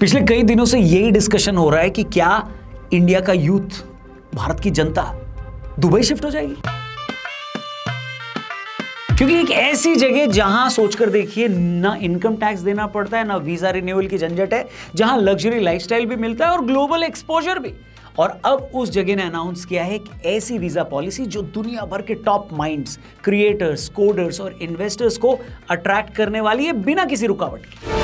पिछले कई दिनों से यही डिस्कशन हो रहा है कि क्या इंडिया का यूथ, भारत की जनता दुबई शिफ्ट हो जाएगी, क्योंकि एक ऐसी जगह जहां सोचकर देखिए ना इनकम टैक्स देना पड़ता है, ना वीजा रिन्यूअल की झंझट है, जहां लग्जरी लाइफस्टाइल भी मिलता है और ग्लोबल एक्सपोजर भी। और अब उस जगह ने अनाउंस किया है कि ऐसी वीजा पॉलिसी जो दुनिया भर के टॉप माइंड्स, क्रिएटर्स, कोडर्स और इन्वेस्टर्स को अट्रैक्ट करने वाली है बिना किसी रुकावट के।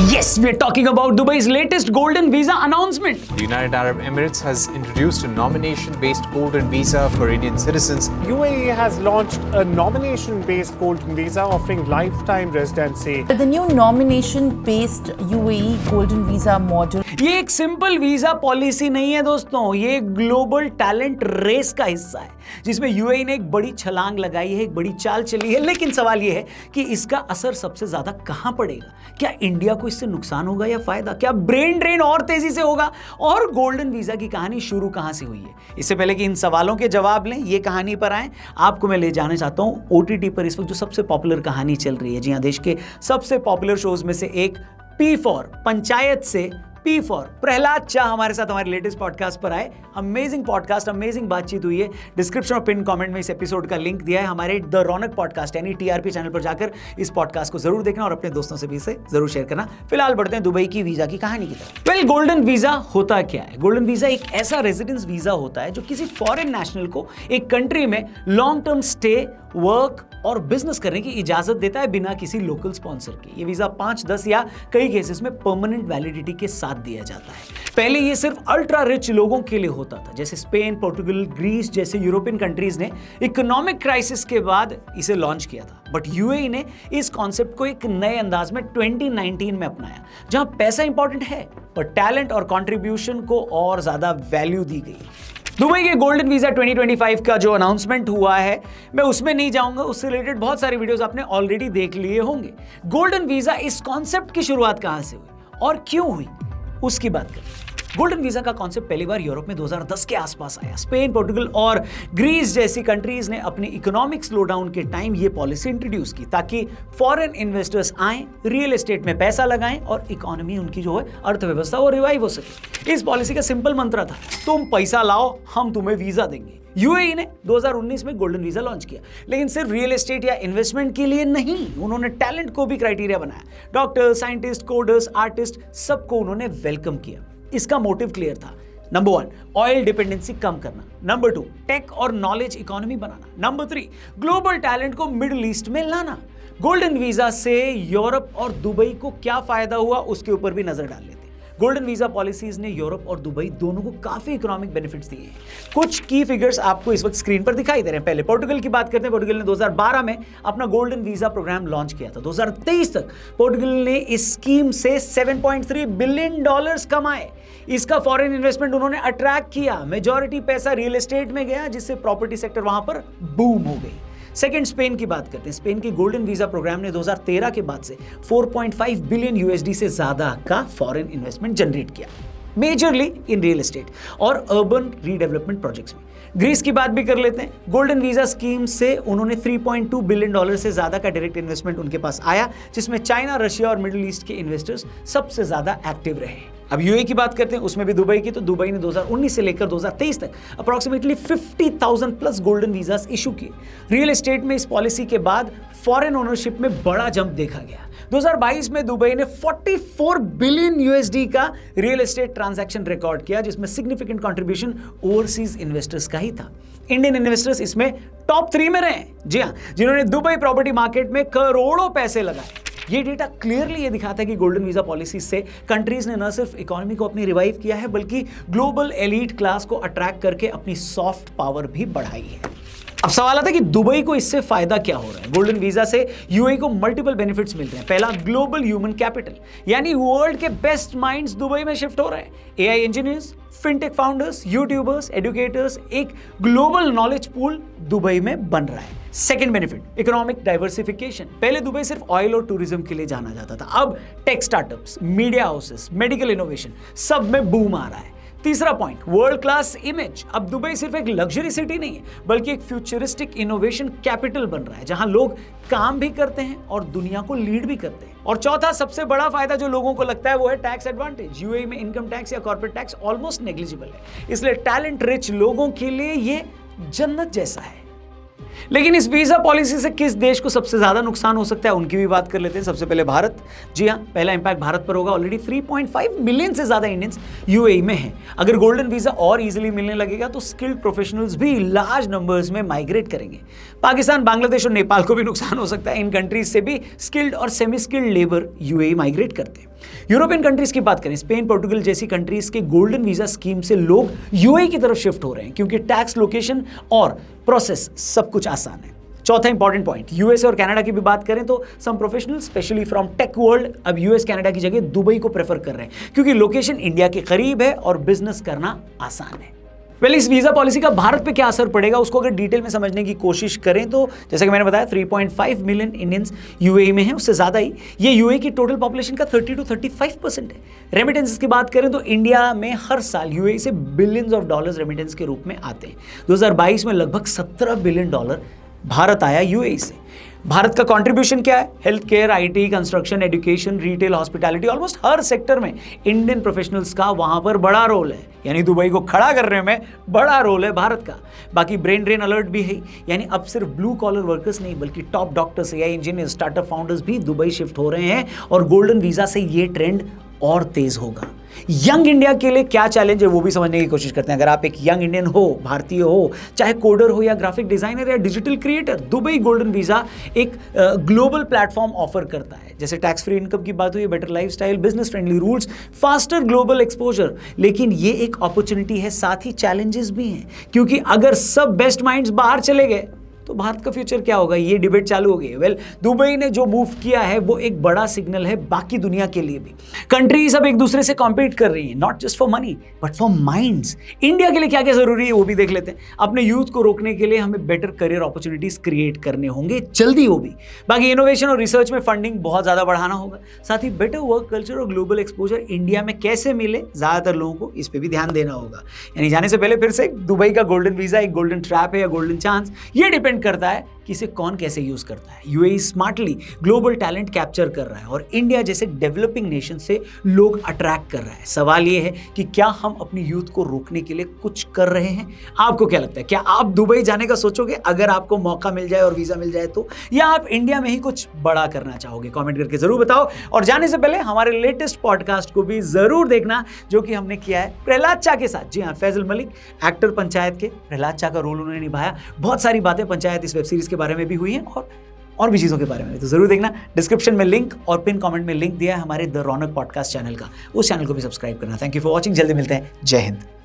Yes, we are talking about Dubai's latest golden visa announcement. The United Arab Emirates has introduced a nomination-based golden visa for Indian citizens. UAE has launched a nomination-based golden visa offering lifetime residency. The new nomination-based UAE golden visa model. ये एक simple visa policy नहीं है दोस्तों, ये एक global talent race का हिस्सा है जिसमें यूएई ने एक बड़ी छलांग लगाई है, एक बड़ी चाल चली है। लेकिन सवाल ये है कि इसका असर सबसे ज्यादा कहां पड़ेगा? क्या इंडिया को इससे नुकसान होगा या फायदा? क्या ब्रेन ड्रेन और तेजी से होगा? और गोल्डन वीजा की कहानी शुरू कहां से हुई है? इससे पहले कि इन सवालों के जवाब लें, ये कहानी पर आए, आपको मैं ले जाना चाहता हूं ओटीटी पर इस वक्त जो सबसे पॉपुलर कहानी चल रही है। जी हां, देश के सबसे पॉपुलर शोज में से एक पी फॉर पंचायत से पी फॉर प्रहलाद शाह हमारे साथ हमारे लेटेस्ट पॉडकास्ट पर आए। अमेजिंग पॉडकास्ट, अमेजिंग बातचीत हुई है। डिस्क्रिप्शन और पिन कमेंट में इस एपिसोड का लिंक दिया है। हमारे द रौनक पॉडकास्ट यानी टीआरपी चैनल पर जाकर इस पॉडकास्ट को जरूर देखना और अपने दोस्तों से भी इसे जरूर शेयर करना। फिलहाल बढ़ते हैं दुबई की वीजा की कहानी की तरफ। वेल, गोल्डन वीजा होता क्या है? गोल्डन वीजा एक ऐसा रेजिडेंस वीजा होता है जो किसी फॉरेन नेशनल को एक कंट्री में लॉन्ग टर्म स्टे, वर्क और बिजनेस करने की इजाजत देता है बिना किसी लोकल स्पॉन्सर के। ये वीजा 5, 10 या कई केसेस में परमानेंट वैलिडिटी के साथ दिया जाता है। पहले ये सिर्फ अल्ट्रा रिच लोगों के लिए होता था, जैसे स्पेन, पोर्टुगल, ग्रीस जैसे यूरोपियन कंट्रीज ने इकोनॉमिक क्राइसिस के बाद इसे लॉन्च किया था। बट यूएई ने इस कॉन्सेप्ट को एक नए अंदाज में 2019 में अपनाया, जहां पैसा इंपॉर्टेंट है पर टैलेंट और कंट्रीब्यूशन को और ज्यादा वैल्यू दी गई। दुबई के गोल्डन वीजा 2025 का जो अनाउंसमेंट हुआ है, मैं उसमें नहीं जाऊंगा, उससे रिलेटेड बहुत सारे वीडियोस आपने ऑलरेडी देख लिए होंगे। गोल्डन वीजा इस कॉन्सेप्ट की शुरुआत कहां से हुई और क्यों हुई, उसकी बात करें। गोल्डन वीजा का कॉन्सेप्ट पहली बार यूरोप में 2010 के आसपास आया। स्पेन, पोर्टुगल और ग्रीस जैसी कंट्रीज ने अपने इकोनॉमिक स्लोडाउन के टाइम ये पॉलिसी इंट्रोड्यूस की ताकि फॉरेन इन्वेस्टर्स आएं, रियल एस्टेट में पैसा लगाएं और इकोनॉमी उनकी जो है अर्थव्यवस्था वो रिवाइव हो सके। इस पॉलिसी का सिंपल मंत्र था, तुम पैसा लाओ, हम तुम्हें वीजा देंगे। यूएई ने 2019 में गोल्डन वीजा लॉन्च किया, लेकिन सिर्फ रियल एस्टेट या इन्वेस्टमेंट के लिए नहीं, उन्होंने टैलेंट को भी क्राइटेरिया बनाया। डॉक्टर, साइंटिस्ट, कोडर्स, आर्टिस्ट, सबको उन्होंने वेलकम किया। इसका मोटिव क्लियर था। नंबर 1, ऑयल डिपेंडेंसी कम करना। नंबर 2, टेक और नॉलेज इकोनॉमी बनाना। नंबर 3, ग्लोबल टैलेंट को मिडिल ईस्ट में लाना। गोल्डन वीजा से यूरोप और दुबई को क्या फायदा हुआ, उसके ऊपर भी नजर डाल लेते हैं। गोल्डन वीजा पॉलिसीज ने यूरोप और दुबई दोनों को काफी इकोनॉमिक बेनिफिट्स दिए हैं। कुछ की फिगर्स आपको इस वक्त स्क्रीन पर दिखाई दे रहे हैं। पहले पोर्टुगल की बात करते हैं। पोर्टुगल ने 2012 में अपना गोल्डन वीजा प्रोग्राम लॉन्च किया था। 2023 तक पोर्टुगल ने इस स्कीम से $7.3 बिलियन कमाए। इसका फॉरेन इन्वेस्टमेंट उन्होंने अट्रैक्ट किया। मेजॉरिटी पैसा रियल एस्टेट में गया, जिससे प्रॉपर्टी सेक्टर वहां पर बूम हो गई। सेकंड, स्पेन की बात करते हैं। स्पेन की गोल्डन वीजा प्रोग्राम ने 2013 के बाद से 4.5 बिलियन यूएसडी से ज्यादा का फॉरेन इन्वेस्टमेंट जनरेट किया, मेजरली इन रियल एस्टेट और अर्बन रीडेवलपमेंट प्रोजेक्ट्स में। ग्रीस की बात भी कर लेते हैं। गोल्डन वीजा स्कीम से उन्होंने $3.2 बिलियन से ज्यादा का डायरेक्ट इन्वेस्टमेंट उनके पास आया, जिसमें चाइना, रशिया और मिडिल ईस्ट के इन्वेस्टर्स सबसे ज्यादा एक्टिव रहे। अब यूएई की बात करते हैं, उसमें भी दुबई की। तो दुबई ने 2019 से लेकर 2023 तक approximately 50,000 plus golden visas issue किए। रियल एस्टेट में इस पॉलिसी के बाद फॉरेन ओनरशिप में बड़ा जंप देखा गया। 2022 में दुबई ने 44 बिलियन यूएसडी का रियल एस्टेट ट्रांजैक्शन रिकॉर्ड किया, जिसमें सिग्निफिकेंट कंट्रीब्यूशन ओवरसीज इन्वेस्टर्स का ही था। इंडियन इन्वेस्टर्स इसमें टॉप 3 में रहे। जी हाँ, जिन्होंने दुबई प्रॉपर्टी मार्केट में करोड़ों पैसे लगाए। ये डेटा क्लियरली ये दिखाता है कि गोल्डन वीजा पॉलिसी से कंट्रीज ने न सिर्फ इकोनॉमी को अपनी रिवाइव किया है, बल्कि ग्लोबल एलीट क्लास को अट्रैक्ट करके अपनी सॉफ्ट पावर भी बढ़ाई है। अब सवाल आता है कि दुबई को इससे फायदा क्या हो रहा है? गोल्डन वीजा से यूएई को मल्टीपल बेनिफिट्स मिल रहे हैं। पहला, ग्लोबल ह्यूमन कैपिटल, यानी वर्ल्ड के बेस्ट माइंड्स दुबई में शिफ्ट हो रहे हैं। AI engineers, fintech founders, YouTubers, educators, एक ग्लोबल नॉलेज पूल दुबई में बन रहा है। Second benefit, economic diversification. पहले दुबई सिर्फ ऑयल और टूरिज्म के लिए जाना जाता था, अब tech startups, media houses, medical innovation, सब में बूम आ रहा है। तीसरा पॉइंट, वर्ल्ड क्लास इमेज। अब दुबई सिर्फ एक लग्जरी सिटी नहीं है, बल्कि एक फ्यूचरिस्टिक इनोवेशन कैपिटल बन रहा है, जहां लोग काम भी करते हैं और दुनिया को लीड भी करते हैं। और चौथा सबसे बड़ा फायदा जो लोगों को लगता है वो है टैक्स एडवांटेज। यूएई में इनकम टैक्स या कॉर्पोरेट टैक्स ऑलमोस्ट नेग्लिजिबल है, इसलिए टैलेंट रिच लोगों के लिए ये जन्नत जैसा है। लेकिन इस वीजा पॉलिसी से किस देश को सबसे ज्यादा नुकसान हो सकता है, उनकी भी बात कर लेते हैं। सबसे पहले भारत। जी हां, पहला इंपैक्ट भारत पर होगा। ऑलरेडी 3.5 मिलियन से ज्यादा इंडियंस यूएई में हैं। अगर गोल्डन वीजा और इजीली मिलने लगेगा तो स्किल्ड प्रोफेशनल्स भी लार्ज नंबर्स में माइग्रेट करेंगे। पाकिस्तान, बांग्लादेश और नेपाल को भी नुकसान हो सकता है। इन कंट्रीज से भी स्किल्ड और semi skilled labour UAE migrate करते हैं। यूरोपियन कंट्रीज की बात करें, स्पेन, पोर्टुगल जैसी कंट्रीज के गोल्डन वीजा स्कीम से लोग यूएई की तरफ शिफ्ट हो रहे हैं, क्योंकि टैक्स, लोकेशन और प्रोसेस सब कुछ आसान है। चौथा इंपॉर्टेंट पॉइंट, यूएसए और कनाडा की भी बात करें तो some professionals specially from tech world अब यूएस कनाडा की जगह दुबई को प्रेफर कर रहे हैं, क्योंकि लोकेशन इंडिया के करीब है और बिजनेस करना आसान है। इस वीजा पॉलिसी का भारत पे क्या असर पड़ेगा, उसको अगर डिटेल में समझने की कोशिश करें तो जैसे कि मैंने बताया 3.5 मिलियन इंडियंस यूएई में हैं, उससे ज़्यादा ही। ये यूएई की टोटल पॉपुलेशन का 30 to 35% है। रेमिटेंसेस की बात करें तो इंडिया में हर साल यूएई से बिलियंस ऑफ डॉलर्स रेमिटेंस के रूप में आते हैं। 2022 में लगभग $17 बिलियन भारत आया यूएई से। भारत का कंट्रीब्यूशन क्या है? Health care, IT, construction, education, retail, hospitality, almost her sector में इंडियन प्रोफेशनल्स का वहां पर बड़ा रोल है। यानी दुबई को खड़ा करने में बड़ा रोल है भारत का। बाकी ब्रेन ड्रेन अलर्ट भी है, यानी अब सिर्फ ब्लू कॉलर वर्कर्स नहीं बल्कि top doctors, AI engineer, startup founders भी दुबई शिफ्ट हो रहे हैं और गोल्डन वीजा से ये ट्रेंड और तेज होगा। यंग इंडिया के लिए क्या चैलेंज है वो भी समझने की कोशिश करते हैं। अगर आप एक यंग इंडियन हो, भारतीय हो, चाहे कोडर हो या ग्राफिक डिजाइनर या digital creator, Dubai golden visa एक ग्लोबल प्लेटफॉर्म ऑफर करता है। जैसे टैक्स फ्री इनकम की बात हुई, better lifestyle, business friendly rules, faster global exposure. लेकिन ये एक अपॉर्चुनिटी है, साथ ही चैलेंजेस भी हैं, क्योंकि अगर सब बेस्ट माइंड्स बाहर चले गए तो भारत का फ्यूचर क्या होगा, ये डिबेट चालू हो गई। दुबई ने जो मूव किया है वो एक बड़ा सिग्नल है बाकी दुनिया के लिए भी। कंट्रीज अब एक दूसरे से कॉम्पीट कर रही हैं, not just for money but for minds. India के लिए क्या क्या जरूरी है वो भी देख लेते हैं। अपने यूथ को रोकने के लिए हमें बेटर करियर अपॉर्चुनिटीज क्रिएट करने होंगे, जल्दी वो भी। बाकी इनोवेशन और रिसर्च में फंडिंग बहुत ज्यादा बढ़ाना होगा। साथ ही बेटर वर्क कल्चर और ग्लोबल एक्सपोजर इंडिया में कैसे मिले, ज्यादातर लोगों को इस पर भी ध्यान देना होगा। यानी जाने से पहले फिर से, दुबई का गोल्डन वीजा एक गोल्डन ट्रैप है या गोल्डन चांस, ये डिपेंड करता है कि इसे कौन कैसे यूज करता है। UAE smartly global talent capture कर रहा है और इंडिया जैसे डेवलपिंग नेशन से लोग अट्रैक्ट कर रहा है। सवाल ये है कि क्या हम अपनी यूथ को रोकने के लिए कुछ कर रहे हैं? आपको क्या लगता है, क्या आप दुबई जाने का सोचोगे अगर आपको मौका मिल जाए और वीजा मिल जाए तो, या आप इंडिया में ही कुछ बड़ा करना चाहोगे? कमेंट करके जरूर बताओ। और जाने से पहले हमारे लेटेस्ट पॉडकास्ट को भी जरूर देखना, जो कि हमने किया है प्रहलाद चा के साथ। जी हाँ, फैजल मलिक, एक्टर पंचायत के, प्रहलाद चा का रोल उन्होंने निभाया। बहुत सारी बातें पंचायत इस वेब सीरीज के बारे में भी हुई हैं और भी चीज़ों के बारे में, तो जरूर देखना। डिस्क्रिप्शन में लिंक और पिन कमेंट में लिंक दिया है हमारे द रौनक पॉडकास्ट चैनल का, उस चैनल को भी सब्सक्राइब करना। थैंक यू फॉर वॉचिंग, जल्दी मिलते हैं। जय हिंद।